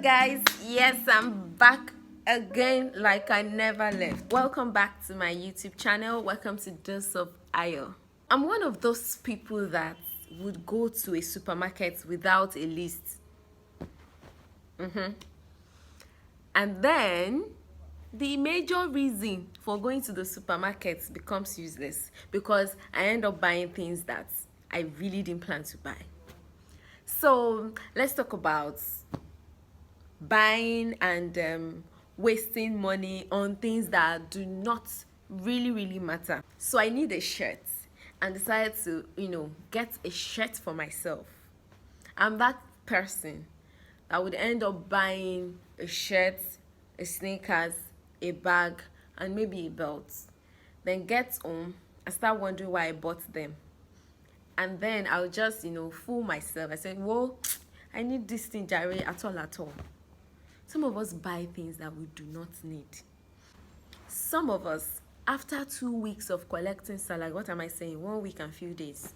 guys, yes, I'm back again like I never left. Welcome back to my YouTube channel. Welcome to Dose of Ayo. I'm one of those people that would go to a supermarket without a list. And then the major reason for going to the supermarket becomes useless because I end up buying things that I really didn't plan to buy. So let's talk about buying and wasting money on things that do not really matter. So I need a shirt and decided to get a shirt for myself. I'm that person that would end up buying a shirt, a sneakers, a bag, and maybe a belt, then get home and start wondering why I bought them. And then I'll just fool myself. I said, whoa, I need this thing, Jare, at all. Some of us buy things that we do not need. Some of us, after 2 weeks of collecting salary, what am I saying? 1 week and few days,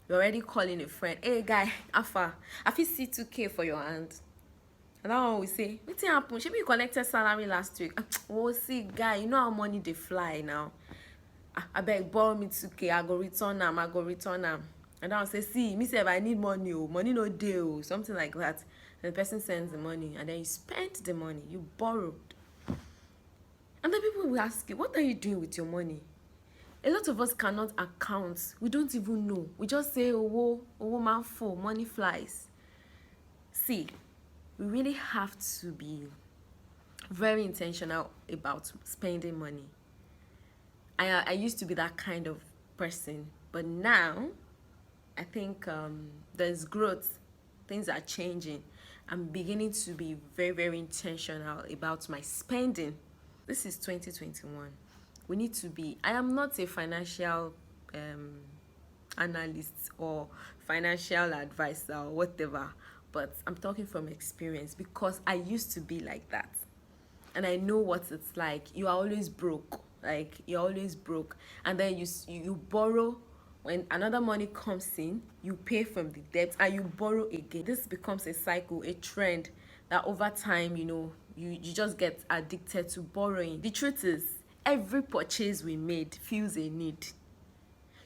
you're already calling a friend. Hey guy, Afa, I fit see 2K for your hand. And that one will say, wetin happen? Shebi you collected salary last week. Oh, see, guy, you know how money dey fly now. I beg, borrow me 2K, I go return am. And that one say, see, me say if I need money, money no dey, something like that. And the person sends the money, and then you spend the money you borrowed. And then people will ask you, what are you doing with your money? A lot of us cannot account. We don't even know. We just say, oh, man, full, money flies. See, we really have to be very intentional about spending money. I used to be that kind of person, but now I think there's growth. Things are changing. I'm beginning to be very intentional about my spending. This is 2021. We need to be. I am not a financial analyst or financial advisor or whatever, but I'm talking from experience because I used to be like that. And I know what it's like. You are always broke. And then you borrow. When another money comes in, you pay from the debt and you borrow again. This becomes a cycle, a trend that over time, you just get addicted to borrowing. The truth is, every purchase we made feels a need.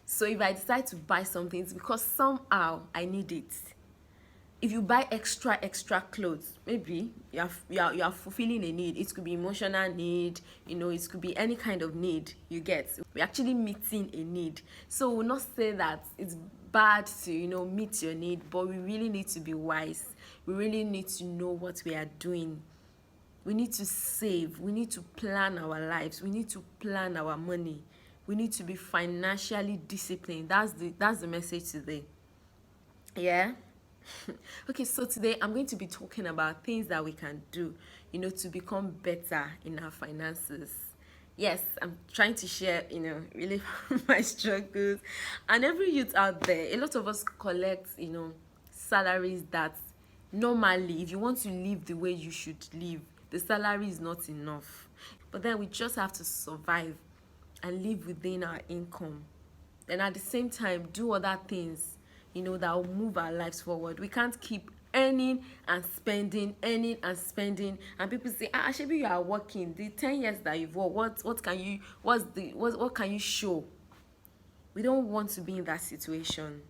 So if I decide to buy something, it's because somehow I need it. If you buy extra clothes, maybe you are fulfilling a need. It could be emotional need, it could be any kind of need you get. We're actually meeting a need. So we'll not say that it's bad to meet your need, but we really need to be wise. We really need to know what we are doing. We need to save. We need to plan our lives. We need to plan our money. We need to be financially disciplined. That's the message today. Yeah. Okay, so today I'm going to be talking about things that we can do, to become better in our finances. Yes, I'm trying to share, really my struggles. And every youth out there, a lot of us collect, salaries that normally, if you want to live the way you should live, the salary is not enough. But then we just have to survive and live within our income. And at the same time, do other things that will move our lives forward. We can't keep earning and spending, and people say, Shebi, you are working. The 10 years that you've worked, what can you show? We don't want to be in that situation.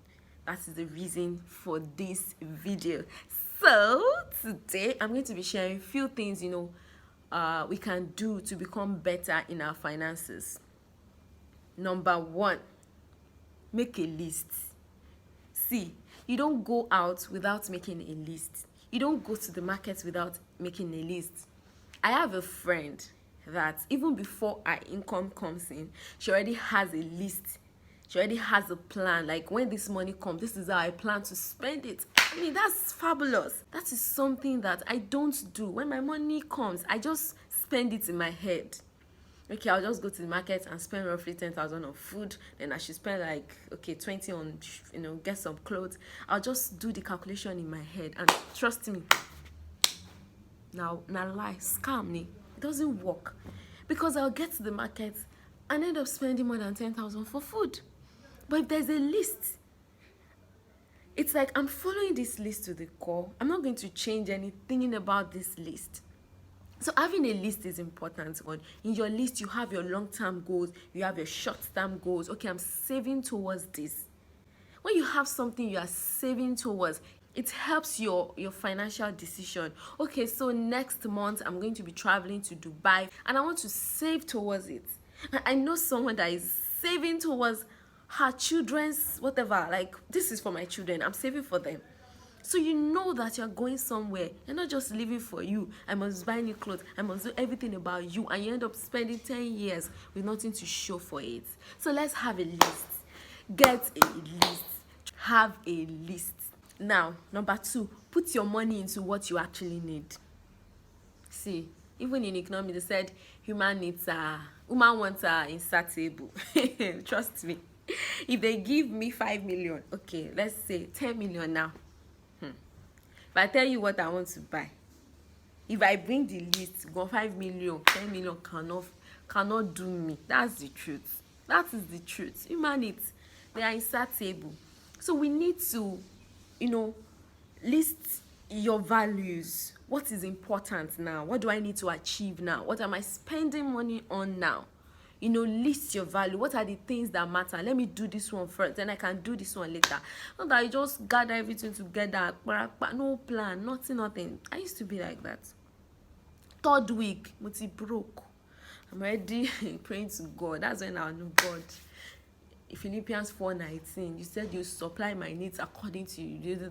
That is the reason for this video. So today I'm going to be sharing a few things we can do to become better in our finances. Number 1, make a list. See, you don't go out without making a list. You don't go to the market without making a list. I have a friend that even before our income comes in, she already has a list. She already has a plan. Like, when this money comes, this is how I plan to spend it. I mean, that's fabulous. That is something that I don't do. When my money comes, I just spend it in my head. Okay, I'll just go to the market and spend roughly 10,000 on food. Then I should spend 20 on get some clothes. I'll just do the calculation in my head, and trust me, now lie, scam me. It doesn't work because I'll get to the market and end up spending more than 10,000 for food. But if there's a list, It's like I'm following this list to the core. I'm not going to change anything about this list. So having a list is important. In your list, you have your long-term goals, you have your short-term goals. Okay, I'm saving towards this. When you have something you are saving towards, it helps your financial decision. Okay, so next month I'm going to be traveling to Dubai and I want to save towards it. I know someone that is saving towards her children's whatever, like, this is for my children, I'm saving for them. So you know that you're going somewhere. You're not just living for you. I must buy new clothes. I must do everything about you. And you end up spending 10 years with nothing to show for it. So let's have a list. Get a list. Have a list. Now, number 2, put your money into what you actually need. See, even in economy, they said human wants are insatiable. Trust me. If they give me 5 million, okay, let's say 10 million now. If I tell you what I want to buy, if I bring the list, go 5 million, 10 million cannot do me. That's the truth. That is the truth. Human they are insatiable. So we need to, list your values. What is important now? What do I need to achieve now? What am I spending money on now? List your value. What are the things that matter? Let me do this one first, then I can do this one later. Not that you just gather everything together, no plan, nothing. I used to be like that. 3rd week, multi broke. I'm already praying to God. That's when I know God. Philippians 4:19, you said you supply my needs according to you.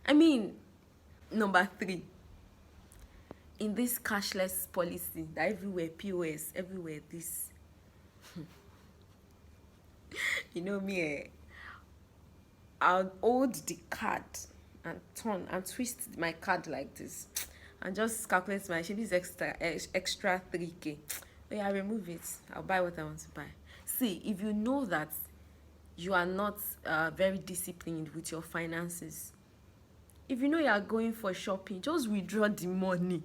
I mean, number 3, in this cashless policy that everywhere POS, everywhere this, me, I'll hold the card and turn and twist my card like this and just calculate my this extra 3k. Oh yeah, remove it. I'll buy what I want to buy. See, if you know that you are not very disciplined with your finances, if you know you are going for shopping, just withdraw the money.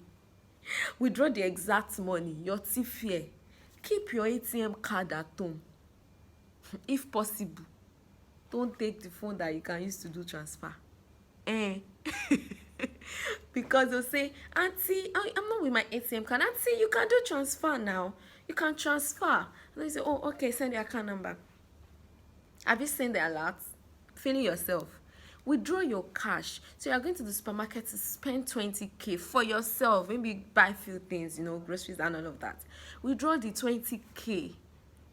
Withdraw the exact money, your thief here. Keep your ATM card at home. If possible, don't take the phone that you can use to do transfer. Because they'll say, Auntie, I'm not with my ATM card. Auntie, you can do transfer now. You can transfer. And they say, oh, okay, send your account number. Have you seen the alert? Feeling yourself. Withdraw your cash. So you're going to the supermarket to spend 20k for yourself. Maybe buy a few things, groceries and all of that. Withdraw the 20k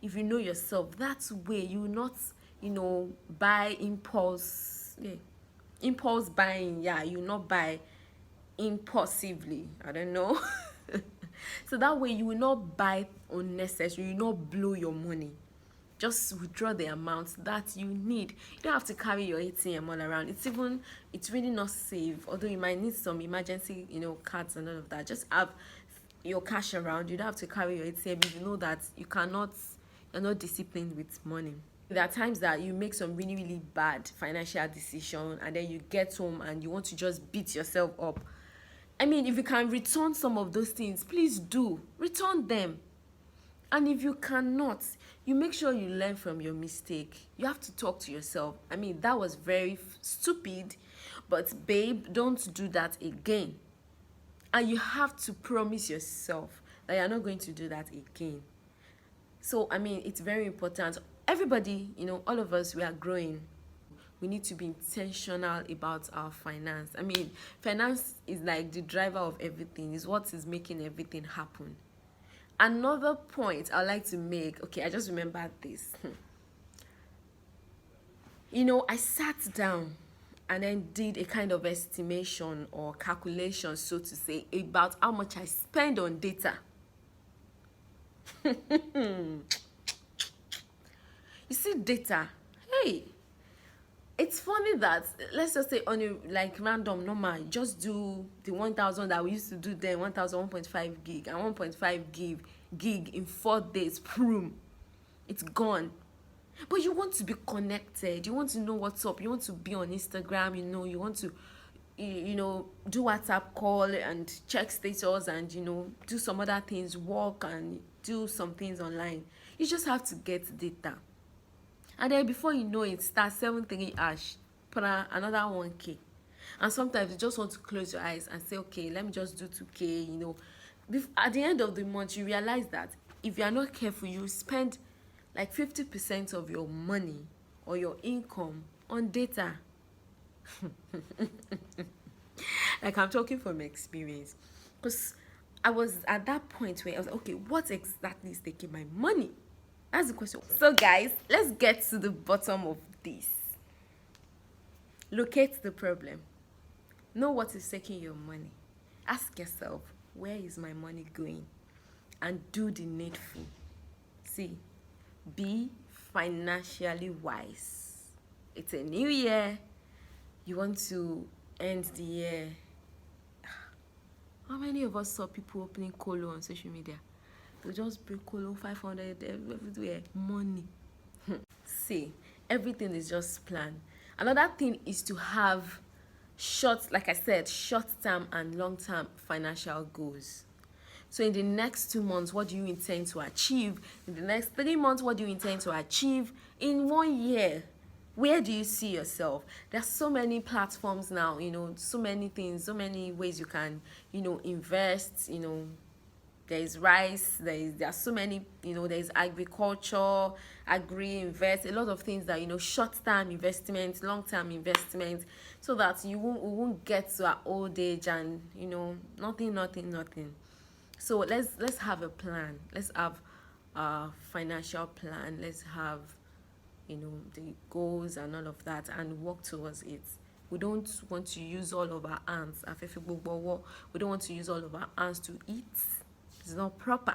if you know yourself. That way you will not, buy impulse. Yeah. Impulse buying. Yeah, you will not buy impulsively. I don't know. So that way you will not buy unnecessary. You will not blow your money. Just withdraw the amount that you need. You don't have to carry your ATM all around. It's really not safe. Although you might need some emergency, cards and all of that. Just have your cash around. You don't have to carry your ATM if you know that you're not disciplined with money. There are times that you make some really, really bad financial decision and then you get home and you want to just beat yourself up. I mean, if you can return some of those things, please do. Return them. And if you cannot, you make sure you learn from your mistake. You have to talk to yourself. I mean, that was very stupid, but babe, don't do that again. And you have to promise yourself that you're not going to do that again. So, I mean, it's very important. Everybody, all of us, we are growing. We need to be intentional about our finance. I mean, finance is like the driver of everything. It's what is making everything happen. Another point I'd like to make, okay, I just remembered this. I sat down and then did a kind of estimation or calculation, so to say, about how much I spend on data. You see, data, hey, it's funny that, let's just say on a random normal, just do the 1000 that we used to do then, 1.5 gig and 1.5 gig in 4 days, boom, it's gone. But you want to be connected, you want to know what's up, you want to be on Instagram, you want to do WhatsApp call and check status and do some other things, work and do some things online. You just have to get data. And then before you know it, star 73 hash. another 1K. And sometimes you just want to close your eyes and say, okay, let me just do 2K, you know. At the end of the month, you realize that if you are not careful, you spend like 50% of your money or your income on data. Like, I'm talking from experience, because I was at that point where I was like, okay, what exactly is taking my money? That's the question. So guys, let's get to the bottom of this. Locate the problem. Know what is taking your money. Ask yourself, where is my money going? And do the needful. See, be financially wise. It's a new year. You want to end the year. How many of us saw people opening colo on social media? They just break colo 500 everywhere. Money. See, everything is just planned. Another thing is to have like I said, short-term and long-term financial goals. So in the next 2 months, what do you intend to achieve? In the next 3 months, what do you intend to achieve? In 1 year, where do you see yourself? There's so many platforms now, you know, so many things, so many ways you can, you know, invest, you know. There is rice, there are so many, you know, there is agriculture, agri-invest, a lot of things that, you know, short-term investment, long-term investment, so that we won't get to our old age and, you know, nothing. So let's have a plan. Let's have a financial plan. Let's have, you know, the goals and all of that, and work towards it. We don't want to use all of our hands. We don't want to use all of our hands to eat. It's not proper.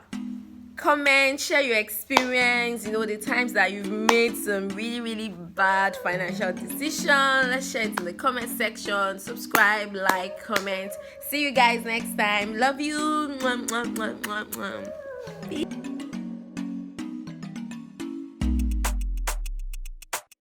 Comment, share your experience, you know, the times that you've made some really bad financial decisions. Let's share it in the comment section. Subscribe, like, comment. See you guys next time. Love you. Peace.